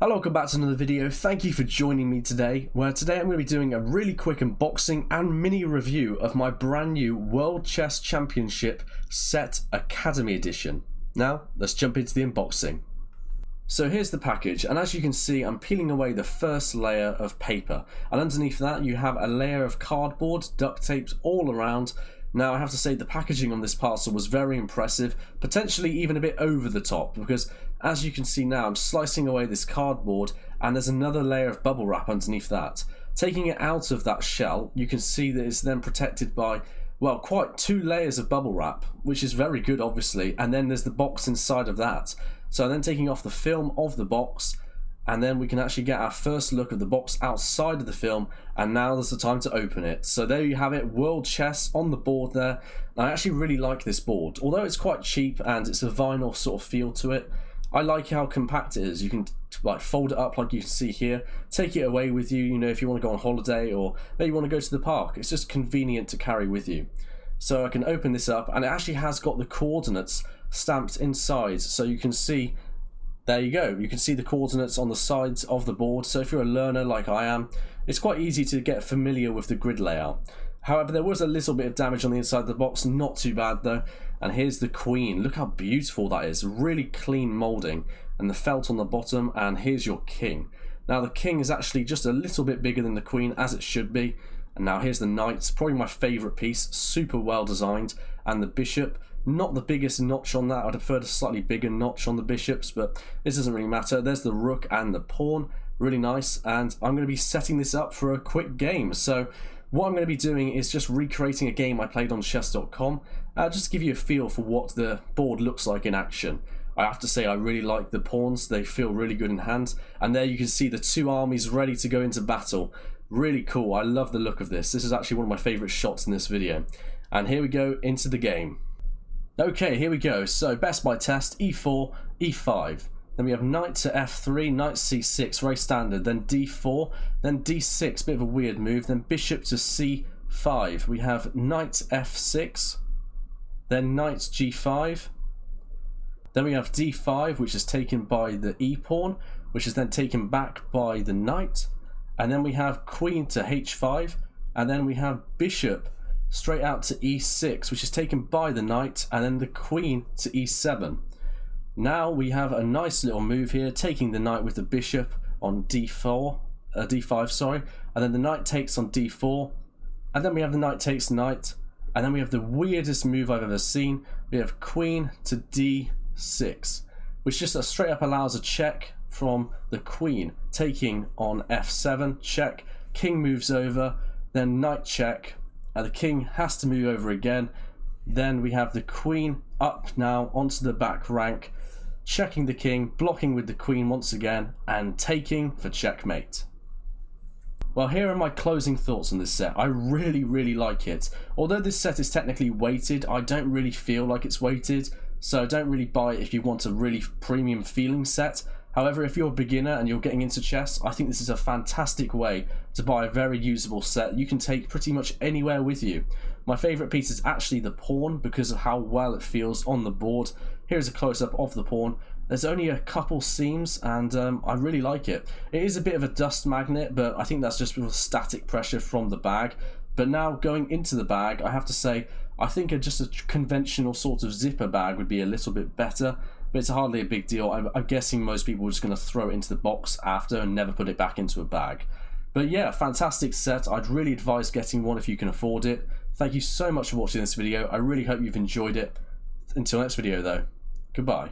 Hello, welcome back to another video. Thank you for joining me today, where today I'm going to be doing a really quick unboxing and mini review of my brand new World Chess Championship Set Academy Edition. Now, let's jump into the unboxing. So here's the package, and as you can see, I'm peeling away the first layer of paper, and underneath that you have a layer of cardboard, duct taped all around. Now I have to say the packaging on this parcel was very impressive, potentially even a bit over the top, because as you can see now I'm slicing away this cardboard and there's another layer of bubble wrap underneath that. Taking it out of that shell, you can see that it's then protected by, well, quite two layers of bubble wrap, which is very good obviously, and then there's the box inside of that. So then taking off the film of the box, and then we can actually get our first look of the box outside of the film, and now there's the time to open it. So there you have it, World Chess on the board there. I actually really like this board, although it's quite cheap and it's a vinyl sort of feel to it. I like how compact it is. You can like fold it up like you can see here, take it away with you, if you want to go on holiday or maybe you want to go to the park. It's just convenient to carry with you. So I can open this up, and it actually has got the coordinates stamped inside, so you can see. There you go, you can see the coordinates on the sides of the board, so if you're a learner like I am, it's quite easy to get familiar with the grid layout. However, there was a little bit of damage on the inside of the box, not too bad though. And here's the Queen, look how beautiful that is, really clean moulding, and the felt on the bottom, and here's your King. Now the King is actually just a little bit bigger than the Queen, as it should be. And now here's the Knight, probably my favourite piece, super well designed, and the Bishop. Not the biggest notch on that, I'd have preferred a slightly bigger notch on the bishops, but this doesn't really matter. There's the rook and the pawn, really nice, and I'm going to be setting this up for a quick game. So what I'm going to be doing is just recreating a game I played on chess.com, just to give you a feel for what the board looks like in action. I have to say I really like the pawns, they feel really good in hand, and there you can see the two armies ready to go into battle. Really cool, I love the look of this. This is actually one of my favourite shots in this video. And here we go into the game. Okay, here we go. So best by test, e4, e5. Then we have knight to f3, knight c6, very standard. Then d4, then d6, bit of a weird move. Then bishop to c5. We have knight f6, then knight g5. Then we have d5, which is taken by the e-pawn, which is then taken back by the knight. And then we have queen to h5, and then we have bishop straight out to e6, which is taken by the knight, and then the queen to e7. Now we have a nice little move here, taking the knight with the bishop on d5, sorry, and then the knight takes on d4, and then we have the knight takes knight, and then we have the weirdest move I've ever seen. We have queen to d6, which just straight up allows a check from the queen, taking on f7, check, king moves over, then knight check. The king has to move over again. Then we have the queen up now onto the back rank, checking the king, blocking with the queen once again, and taking for checkmate. Well, here are my closing thoughts on this set. I really like it. Although this set is technically weighted, I don't really feel like it's weighted, so don't really buy it if you want a really premium feeling set. However, if you're a beginner and you're getting into chess, I think this is a fantastic way to buy a very usable set you can take pretty much anywhere with you. My favourite piece is actually the pawn because of how well it feels on the board. Here's a close-up of the pawn. There's only a couple seams, and I really like it. It is a bit of a dust magnet, but I think that's just with static pressure from the bag. But now going into the bag, I have to say, I think just a conventional sort of zipper bag would be a little bit better. But it's hardly a big deal. I'm guessing most people are just going to throw it into the box after and never put it back into a bag. But yeah, fantastic set. I'd really advise getting one if you can afford it. Thank you so much for watching this video. I really hope you've enjoyed it. Until next video though, goodbye.